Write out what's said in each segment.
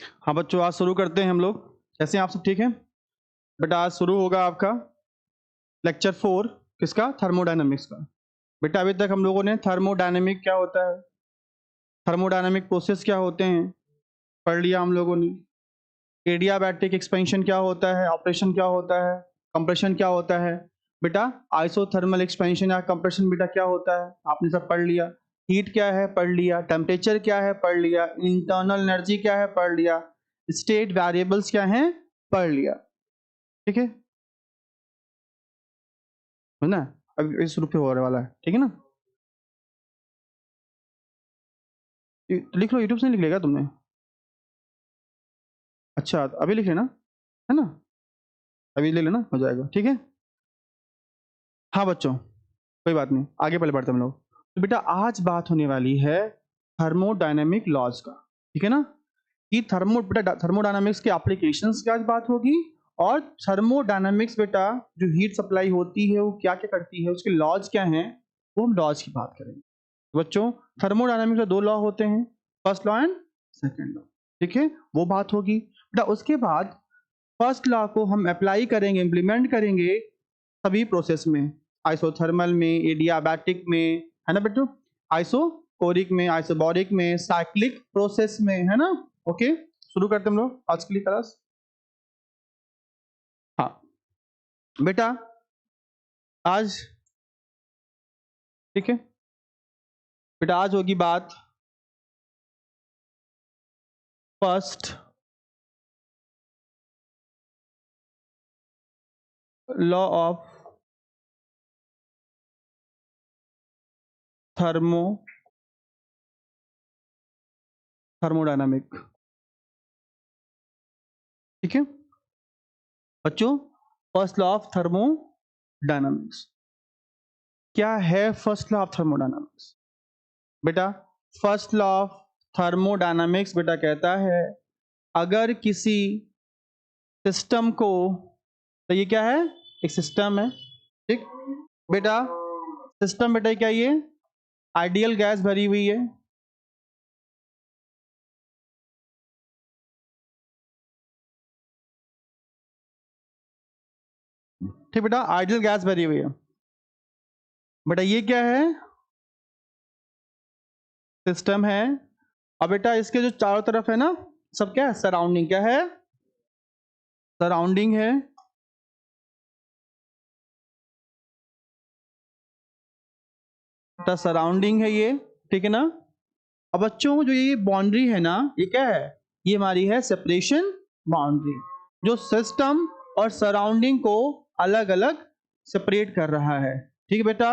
हाँ बच्चों, आज शुरू करते हैं हम लोग। कैसे हैं आप सब? ठीक हैं बेटा? आज शुरू होगा आपका लेक्चर 4 किसका? थर्मोडायनामिक्स का। बेटा अभी तक हम लोगों ने थर्मोडायनामिक क्या होता है, थर्मोडायनामिक प्रोसेस क्या होते हैं पढ़ लिया हम लोगों ने। एडियाबैटिक एक्सपेंशन क्या होता है, ऑपरेशन क्या होता है, कंप्रेशन क्या होता है। बेटा आइसोथर्मल एक्सपेंशन या कंप्रेशन बेटा क्या होता है, आपने सब पढ़ लिया। हीट क्या है पढ़ लिया, टेम्परेचर क्या है पढ़ लिया, इंटरनल एनर्जी क्या है पढ़ लिया, स्टेट वेरिएबल्स क्या हैं पढ़ लिया। ठीक है ना? अब इस रूप पे होने वाला है, ठीक है ना? लिख लो, यूट्यूब से नहीं लिख लेगा तुमने? अच्छा अभी लिख लेना, है ना? अभी ले लेना, हो जाएगा, ठीक है। हाँ बच्चों, कोई बात नहीं, आगे पहले बढ़ते हम लोग। तो बेटा आज बात होने वाली है थर्मोडायनेमिक लॉज का, ठीक है ना? कि थर्मोडायनामिक्स के एप्लीकेशंस की आज बात होगी, और थर्मोडायनामिक्स बेटा जो हीट सप्लाई होती है वो क्या क्या करती है, उसके लॉज क्या हैं, वो हम लॉज की बात करेंगे। बच्चों थर्मोडायनामिक्स में 2 लॉ होते हैं, first law and second law, ठीक है? वो बात होगी बेटा। उसके बाद फर्स्ट लॉ को हम अप्लाई करेंगे, इंप्लीमेंट करेंगे सभी प्रोसेस में, आइसोथर्मल में, एडियाबैटिक में, है ना बेटू? आइसोकोरिक में, आइसोबॉरिक में, साइक्लिक प्रोसेस में, है ना? ओके, शुरू करते हम लोग आज के लिए क्लास। हाँ बेटा आज, ठीक है बेटा, आज होगी बात फर्स्ट लॉ ऑफ थर्मोडायनामिक, ठीक है बच्चों? फर्स्ट लॉ ऑफ थर्मोडायनामिक्स क्या है? फर्स्ट लॉ ऑफ थर्मोडायनामिक्स बेटा, फर्स्ट लॉ ऑफ थर्मोडायनामिक्स बेटा कहता है अगर किसी सिस्टम को, तो ये क्या है? एक सिस्टम है, ठीक बेटा? सिस्टम बेटा क्या ये? आइडियल गैस भरी हुई है, ठीक बेटा? आइडियल गैस भरी हुई है बेटा। ये क्या है? सिस्टम है। अब बेटा इसके जो चारों तरफ है ना, सब क्या है? सराउंडिंग क्या है? सराउंडिंग है। सराउंडिंग है ये, ठीक है ना? अब बच्चों जो ये बाउंड्री है ना, ये क्या है? ये हमारी है सेपरेशन बाउंड्री, जो सिस्टम और सराउंडिंग को अलग अलग सेपरेट कर रहा है, ठीक है बेटा?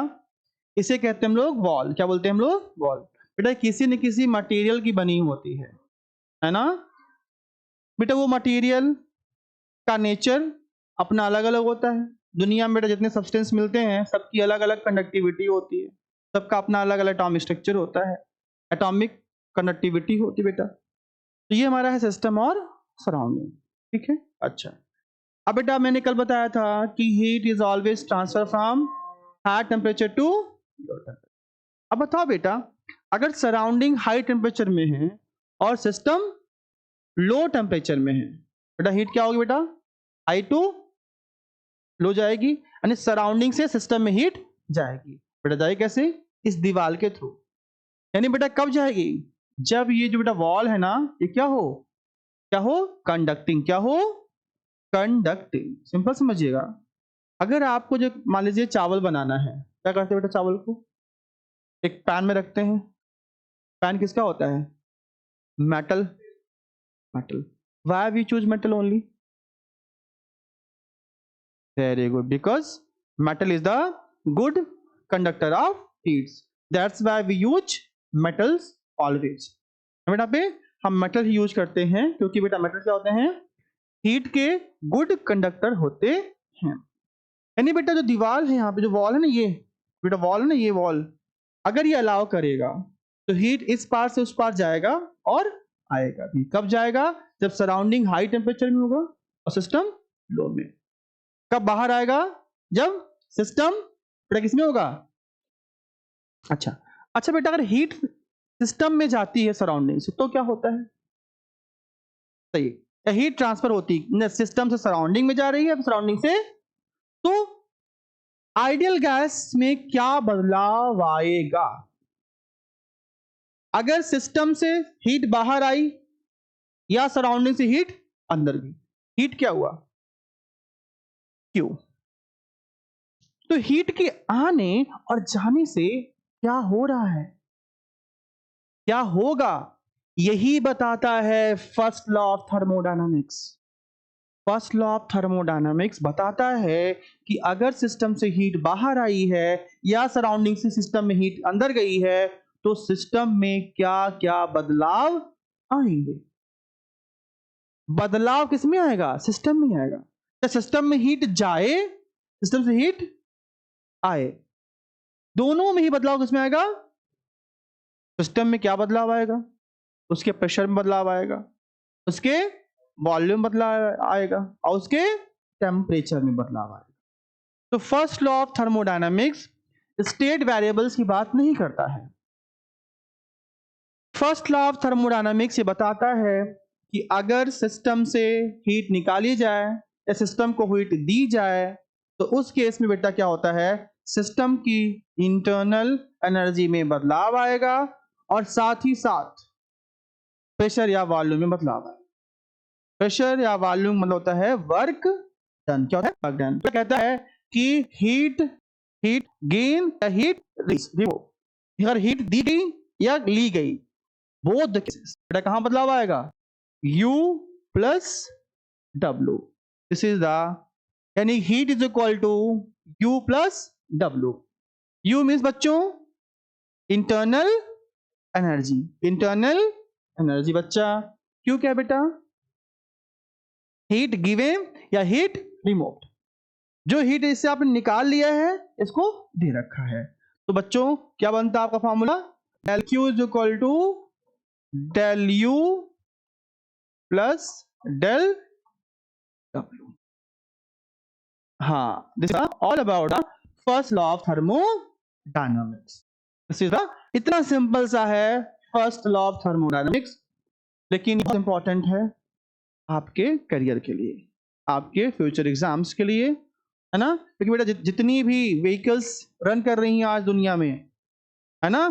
इसे कहते हैं हम लोग वॉल। क्या बोलते हैं हम लोग? वॉल। बेटा किसी न किसी मटेरियल की बनी होती है ना बेटा? वो मटेरियल का नेचर अपना अलग अलग होता है। दुनिया में बेटा जितने सब्सटेंस मिलते हैं सबकी अलग अलग कंडक्टिविटी होती है, सबका अपना अलग अलग एटॉमिक स्ट्रक्चर होता है, एटॉमिक कंडक्टिविटी होती है बेटा। तो ये हमारा है सिस्टम और सराउंडिंग, ठीक है? अच्छा, अब बेटा मैंने कल बताया था कि heat is always transfer from high temperature to low temperature. अब बताओ बेटा, अगर सराउंडिंग हाई टेम्परेचर में है और सिस्टम लो टेम्परेचर में है, बेटा हीट क्या होगी बेटा? हाई टू लो जाएगी, यानी सराउंडिंग से सिस्टम में हीट जाएगी। बेटा जाएगी कैसे? इस दीवार के थ्रू। यानी बेटा कब जाएगी? जब ये जो बेटा वॉल है ना, ये क्या हो? क्या हो? कंडक्टिंग। क्या हो? कंडक्टिंग। सिंपल समझिएगा। अगर आपको जो मान लीजिए चावल बनाना है, क्या करते हैं बेटा? चावल को एक पैन में रखते हैं। पैन किसका होता है? Metal. Metal. Why we choose metal only? Very good, because metal is the good conductor of heats. That's why we use metals always. बेटा पे हम मेटल ही यूज करते हैं क्योंकि बेटा मेटल क्या होते हैं? हीट के गुड कंडक्टर होते हैं। यानी बेटा जो दीवार है, यहाँ पे जो वॉल है ना, ये बेटा वॉल है ना, ये वॉल अगर ये अलाउ करेगा तो हीट इस पार से उस पार जाएगा और आएगा भी। कब जाएगा? जब सराउंडिंग हाई टेम्परेचर में होगा और सिस्टम लो में। कब बाहर आएगा? जब सिस्टम बेटा किसमें होगा? अच्छा अच्छा बेटा, अगर हीट सिस्टम में जाती है सराउंडिंग से तो क्या होता है? सही है, हीट ट्रांसफर होती है सिस्टम से सराउंडिंग में जा रही है, सराउंडिंग से। तो आइडियल गैस में क्या बदलाव आएगा? अगर सिस्टम से हीट बाहर आई या सराउंडिंग से हीट अंदर गई, हीट क्या हुआ? क्यों? तो हीट के आने और जाने से क्या हो रहा है, क्या होगा, यही बताता है first law of thermodynamics. First law of thermodynamics बताता है कि अगर सिस्टम से हीट बाहर आई है या सराउंडिंग से सिस्टम में हीट अंदर गई है तो सिस्टम में क्या क्या बदलाव आएंगे। बदलाव किस में आएगा? सिस्टम में आएगा। तो सिस्टम में हीट जाए, सिस्टम से हीट आए, दोनों में ही बदलाव किसमें आएगा? सिस्टम में क्या बदलाव आएगा? उसके प्रेशर में बदलाव आएगा, उसके वॉल्यूम बदलाव आएगा और उसके टेम्परेचर में बदलाव आएगा। तो first law of thermodynamics state variables की बात नहीं करता है। फर्स्ट लॉ ऑफ थर्मोडायनामिक्स ये बताता है कि अगर सिस्टम से हीट निकाली जाए या सिस्टम को हीट दी जाए तो उस केस में बेटा क्या होता है? सिस्टम की इंटरनल एनर्जी में बदलाव आएगा और साथ ही साथ प्रेशर या वॉल्यूम में बदलाव आएगा। प्रेशर या वॉल्यूम मतलब होता है वर्क डन। क्या होता है? Work done. तो कहता है कि हीट गेन या हीट रिमूव, अगर हीट दी गई या ली गई, बोथ द केसेस बेटा कहां बदलाव आएगा? U plus W। This is the, यानी heat is equal to U plus W। U means बच्चों इंटरनल एनर्जी, इंटरनल एनर्जी बच्चा। क्यों क्या बेटा? हीट गिवन या हीट रिमूव्ड, जो हीट इससे आपने निकाल लिया है इसको दे रखा है। तो बच्चों क्या बनता है आपका formula? Del Q is equal to del U plus del W। हाँ, this is all about the first law of thermodynamics. This is इतना सिंपल सा है फर्स्ट लॉ ऑफ थर्मोडायनामिक्स, लेकिन बहुत इंपॉर्टेंट है आपके करियर के लिए, आपके फ्यूचर एग्जाम्स के लिए, है ना? क्योंकि बेटा जितनी भी व्हीकल्स रन कर रही हैं आज दुनिया में, है ना,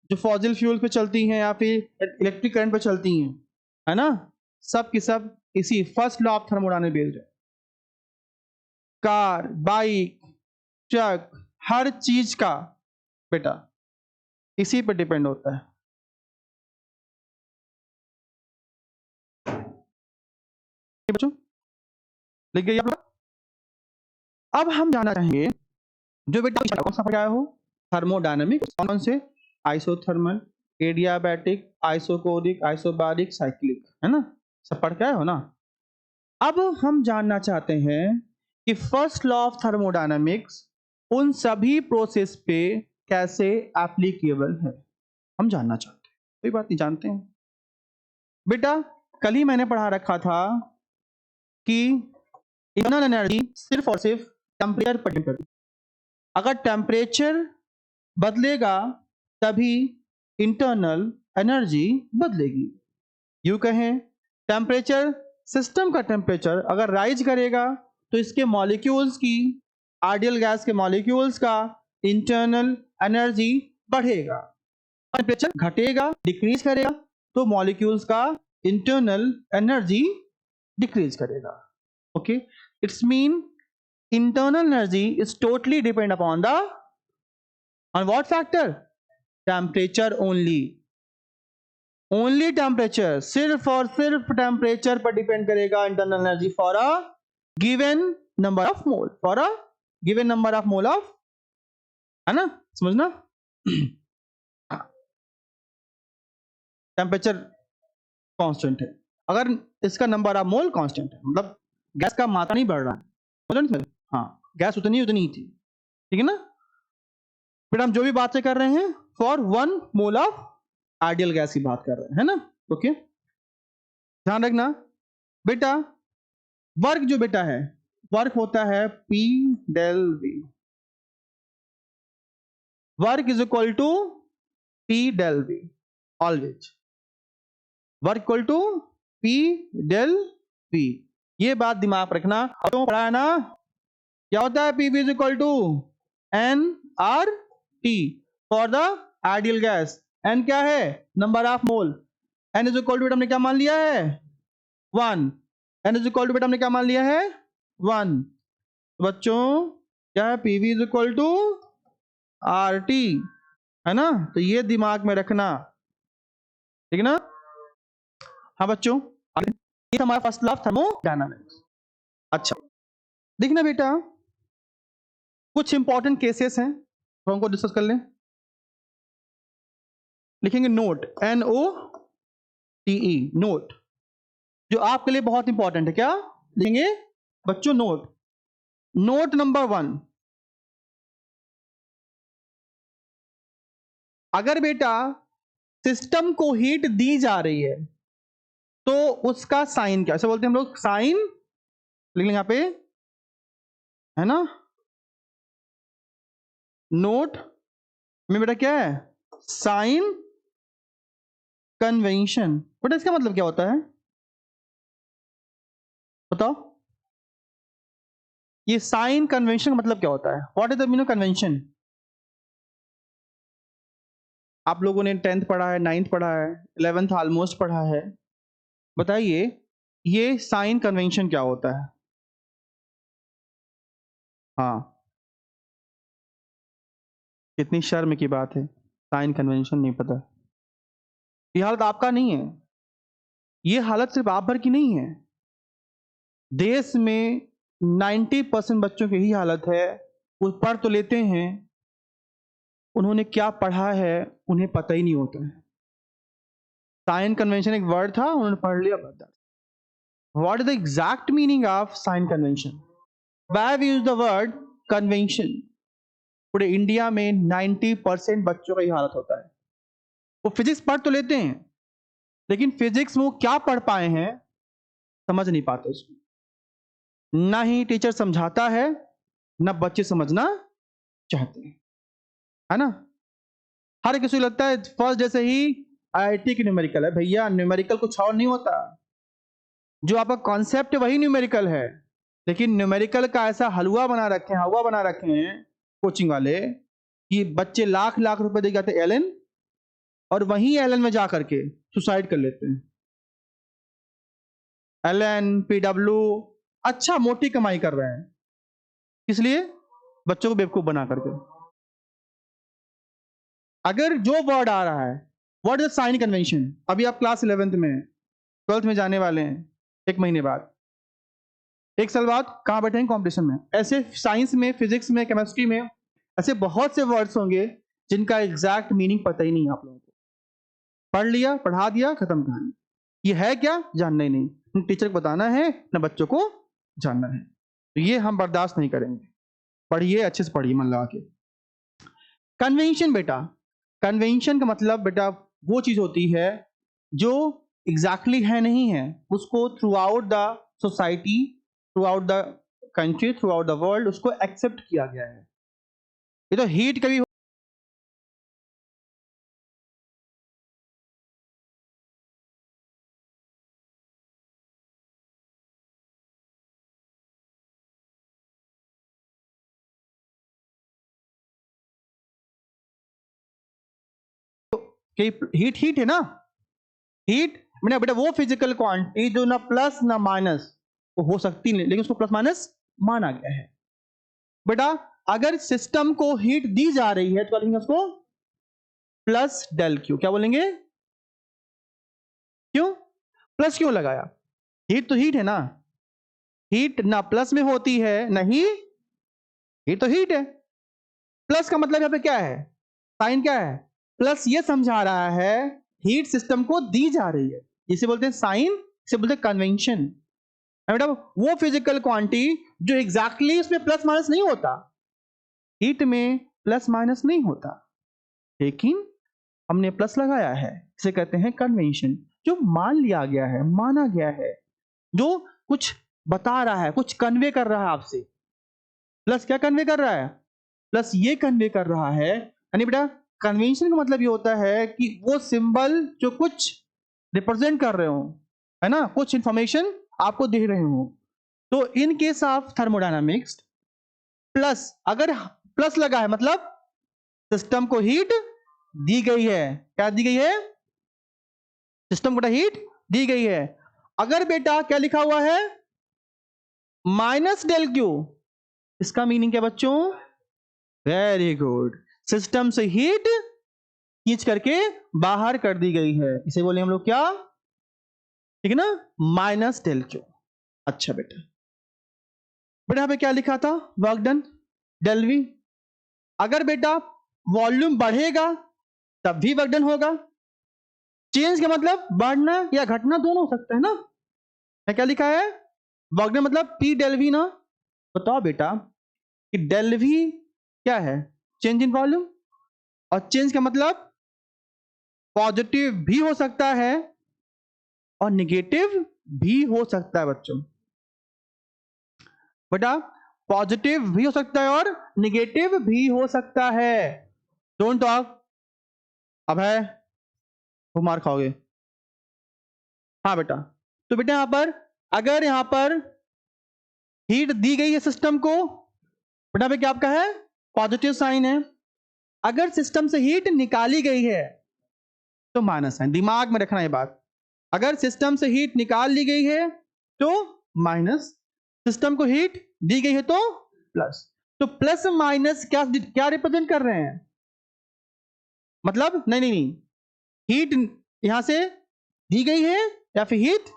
जो फॉसिल फ्यूल पे चलती हैं या फिर इलेक्ट्रिक करंट पे चलती हैं, है ना, सब की सब इसी first law of thermodynamics based है। कार, बाइक, ट्रक, हर चीज का बेटा इसी पर डिपेंड होता है। बच्चों लिख गई आप लोग? अब हम जानना चाहेंगे जो बेटा कौन सा पढ़ा हो थर्मोडायनामिक, कौन से? Isothermal, adiabatic, isochoric, isobaric, cyclic, है ना, सब पढ़ के आए हो ना? अब हम जानना चाहते हैं कि फर्स्ट लॉ ऑफ थर्मोडायनामिक्स उन सभी प्रोसेस पे कैसे एप्लीकेबल है, हम जानना चाहते हैं। कोई बात नहीं, जानते हैं बेटा। कल ही मैंने पढ़ा रखा था कि इंटरनल एनर्जी सिर्फ और सिर्फ टेम्परेचर पर डिपेंड करती है। अगर टेम्परेचर बदलेगा तभी इंटरनल एनर्जी बदलेगी। यूं कहें, टेम्परेचर, सिस्टम का टेम्परेचर अगर राइज करेगा तो इसके मॉलिक्यूल्स की, आइडियल गैस के मॉलिक्यूल्स का इंटरनल एनर्जी बढ़ेगा। टेम्परेचर घटेगा, डिक्रीज करेगा तो मॉलिक्यूल्स का इंटरनल एनर्जी डिक्रीज करेगा। Okay, it's mean internal energy is totally depend upon the, on what factor? Temperature only temperature, सिर्फ और सिर्फ टेम्परेचर पर डिपेंड करेगा internal energy for a given number of mole, for a given number of mole of, है ना, समझना? Temperature constant है, अगर इसका नंबर ऑफ मोल कांस्टेंट है मतलब गैस का मात्रा नहीं बढ़ रहा है, हाँ, गैस उतनी ही थी, ठीक है ना? फिर हम जो भी बातें कर रहे हैं for 1 mole of ideal gas की बात कर रहे हैं, है ना? ओके, ध्यान रखना बेटा, वर्क जो बेटा है, वर्क होता है P del V। Work is equal to P del V always. Work equal to P del P। ये बात दिमाग में रखना। तो पढ़ा है ना, क्या होता है PV is equal to nRT for the ideal gas. N क्या है, number of mole. N is equal to बेटा हमने क्या मान लिया है 1। N इज इक्वल टू बेटा हमने क्या मान लिया है 1। बच्चों क्या है PV is equal to RT, है ना, तो ये दिमाग में रखना, ठीक है ना। हाँ बच्चों, ये हमारा फर्स्ट लॉ थर्मोडायनामिक्स। अच्छा देखना बेटा, कुछ इंपॉर्टेंट केसेस हैं तो हमको डिस्कस कर लें। लिखेंगे नोट, NOTE, नोट, जो आपके लिए बहुत इंपॉर्टेंट है। क्या लिखेंगे बच्चों, नोट। नोट नंबर 1, अगर बेटा सिस्टम को हीट दी जा रही है तो उसका साइन क्या, ऐसे बोलते हैं हम लोग, साइन लिख लेंगे यहां पे, है ना। नोट में बेटा क्या है, साइन कन्वेंशन। बेटा इसका मतलब क्या होता है बताओ, ये साइन कन्वेंशन का मतलब क्या होता है, what is the meaning of convention. आप लोगों ने 10th पढ़ा है, 9th पढ़ा है, 11th ऑलमोस्ट पढ़ा है, बताइए ये साइन कन्वेंशन क्या होता है। हाँ, कितनी शर्म की बात है, साइन कन्वेंशन नहीं पता। ये हालत आपका नहीं है, ये हालत सिर्फ आप भर की नहीं है, देश में 90% बच्चों की यही हालत है। वो पढ़ तो लेते हैं, उन्होंने क्या पढ़ा है उन्हें पता ही नहीं होता है। साइन कन्वेंशन एक वर्ड था, उन्होंने पढ़ लिया, बता what is the exact meaning of sign convention, why we use the word convention. पूरे इंडिया में 90% बच्चों का ये हालत होता है। वो फिजिक्स पढ़ तो लेते हैं, लेकिन फिजिक्स में वो क्या पढ़ पाए हैं समझ नहीं पाते उसको, ना ही टीचर समझाता है ना बच्चे समझना चाहते हैं, है ना। हर किसी को लगता है फर्स्ट जैसे ही IIT की न्यूमेरिकल है, भैया न्यूमेरिकल कुछ और नहीं होता, जो आपका कॉन्सेप्ट वही न्यूमेरिकल है, लेकिन न्यूमेरिकल का ऐसा हलवा बना रखे हैं कोचिंग वाले कि बच्चे लाख लाख रुपए दे जाते एलन, और वहीं एलन में जा करके सुसाइड कर लेते हैं। LN PW अच्छा मोटी कमाई कर रहे हैं, इसलिए बच्चों को बेवकूफ बना करके। अगर जो वर्ड आ रहा है व्हाट इज साइन कन्वेंशन, अभी आप क्लास 11th में 12th में जाने वाले हैं, एक महीने बाद, एक साल बाद कहां बैठेंगे कंपटीशन में। ऐसे साइंस में, फिजिक्स में, केमिस्ट्री में ऐसे बहुत से वर्ड्स होंगे जिनका एग्जैक्ट मीनिंग पता ही नहीं आप लोगों को, पढ़ लिया, पढ़ा दिया, खत्म कहानी। ये है क्या जानना ही नहीं, न टीचर को बताना है न बच्चों को जानना है, तो ये हम बर्दाश्त नहीं करेंगे। पढ़िए, अच्छे से पढ़िए मन लगा के। कन्वेंशन बेटा, कन्वेंशन का मतलब बेटा वो चीज होती है जो एग्जैक्टली है नहीं है, उसको through out the society, through out the country, through out the world उसको एक्सेप्ट किया गया है। ये तो हीट कभी हीट हीट है ना, हीट मैंने बेटा वो फिजिकल क्वांटिटी जो ना प्लस ना माइनस, वो हो सकती नहीं, लेकिन उसको प्लस माइनस माना गया है। बेटा अगर सिस्टम को हीट दी जा रही है तो बोलेंगे उसको प्लस डेल क्यू। क्या बोलेंगे, क्यों प्लस क्यों लगाया, हीट तो हीट है ना, हीट ना प्लस में होती है नहीं, हीट तो हीट है। प्लस का मतलब यहां पे क्या है, साइन क्या है, प्लस ये समझा रहा है हीट सिस्टम को दी जा रही है, इसे बोलते हैं साइन, इसे बोलते हैं कन्वेंशन। बेटा वो फिजिकल क्वांटिटी जो एग्जैक्टली उसमें प्लस माइनस नहीं होता, हीट में प्लस माइनस नहीं होता, लेकिन हमने प्लस लगाया है, इसे कहते हैं कन्वेंशन। जो मान लिया गया है, माना गया है, जो कुछ बता रहा है, कुछ कन्वे कर रहा है आपसे। प्लस क्या कन्वे कर रहा है, प्लस ये कन्वे कर रहा है, यानी बेटा कन्वेंशन का मतलब ये होता है कि वो सिंबल जो कुछ रिप्रेजेंट कर रहे हो, है ना, कुछ इंफॉर्मेशन आपको दे रहे हो। तो in case of thermodynamics plus, अगर प्लस लगा है मतलब सिस्टम को हीट दी गई है। क्या दी गई है? सिस्टम को हीट दी गई है। अगर बेटा क्या लिखा हुआ है? माइनस डेल क्यू, इसका मीनिंग क्या बच्चों? वेरी गुड, सिस्टम से हीट खींच करके बाहर कर दी गई है, इसे बोले हम लोग क्या? ठीक है ना, माइनस डेल क्यू। अच्छा बेटा, बेटा यहां पे क्या लिखा था? Work done del V. अगर बेटा वॉल्यूम बढ़ेगा तब भी वर्क डन होगा। चेंज का मतलब बढ़ना या घटना दोनों हो सकता है ना। क्या लिखा है? वर्क डन मतलब पी डेल वी ना। बताओ बेटा कि डेल वी क्या है? चेंज इन वॉल्यूम, और चेंज का मतलब पॉजिटिव भी हो सकता है और निगेटिव भी हो सकता है बच्चों। बेटा पॉजिटिव भी हो सकता है और निगेटिव भी हो सकता है। डोंट टॉक, अब है वो मार खाओगे। हाँ बेटा, तो बेटा यहां पर अगर यहां पर हीट दी गई है सिस्टम को, बेटा पे क्या आपका है? पॉजिटिव साइन है। अगर सिस्टम से हीट निकाली गई है तो माइनस साइन, दिमाग में रखना ये बात। अगर सिस्टम से हीट निकाल ली गई है तो माइनस, सिस्टम को हीट दी गई है तो प्लस। तो प्लस माइनस क्या क्या रिप्रेजेंट कर रहे हैं? मतलब नहीं नहीं नहीं, हीट यहां से दी गई है या फिर हीट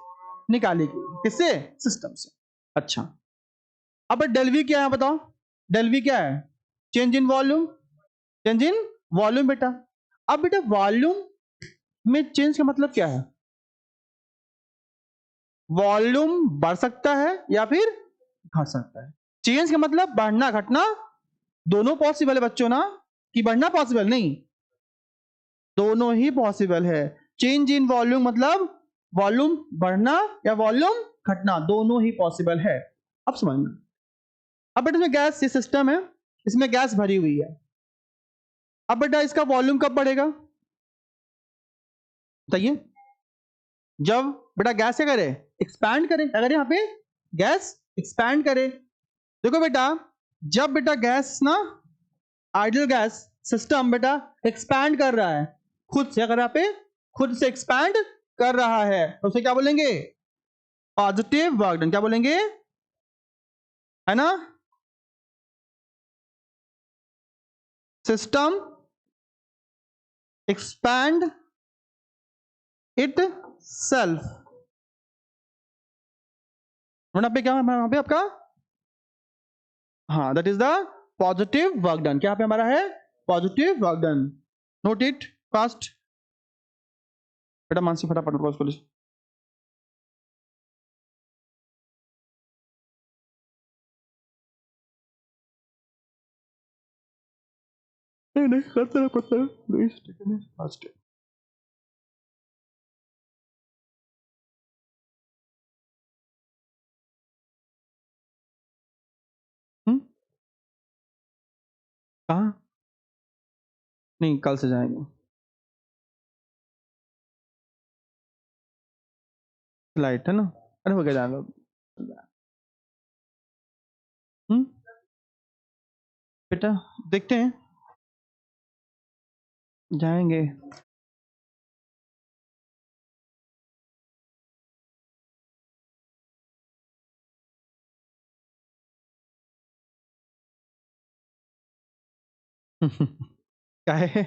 निकाली गई, किससे? सिस्टम से। अच्छा, अब डेल वी क्या है बताओ? डेल वी क्या है? Change in volume, change in volume बेटा। अब बेटा वॉल्यूम में चेंज का मतलब क्या है? वॉल्यूम बढ़ सकता है या फिर घट सकता है। चेंज का मतलब बढ़ना घटना दोनों पॉसिबल है बच्चों ना, कि बढ़ना पॉसिबल नहीं, दोनों ही पॉसिबल है। चेंज इन वॉल्यूम मतलब वॉल्यूम बढ़ना या वॉल्यूम घटना, दोनों ही पॉसिबल है। अब समझना, अब बेटा इसमें गैस, ये सिस्टम है, इसमें गैस भरी हुई है। अब बेटा इसका वॉल्यूम कब बढ़ेगा बताइए? जब बेटा गैस क्या करे? एक्सपैंड करे। अगर यहां पे गैस एक्सपैंड करे, देखो बेटा जब बेटा गैस ना, आइडियल गैस सिस्टम बेटा एक्सपैंड कर रहा है खुद से, अगर यहाँ पे खुद से एक्सपैंड कर रहा है तो उसे क्या बोलेंगे? Positive work done. क्या बोलेंगे? है ना, सिस्टम एक्सपैंड इट सेल्फ। पे क्या है वहां पे आपका? हाँ, that is the positive work done. क्या पे हमारा है? Positive work done. Note it fast बेटा, मानसी फटाफट उसको लिख। नहीं नहीं, करते रहो प्लीज, ठीक है फास्ट। कहाँ? नहीं, कल से जाएंगे। लाइट है ना, अरे हो गया जाएगा। बेटा देखते हैं, जाएंगे। क्या है?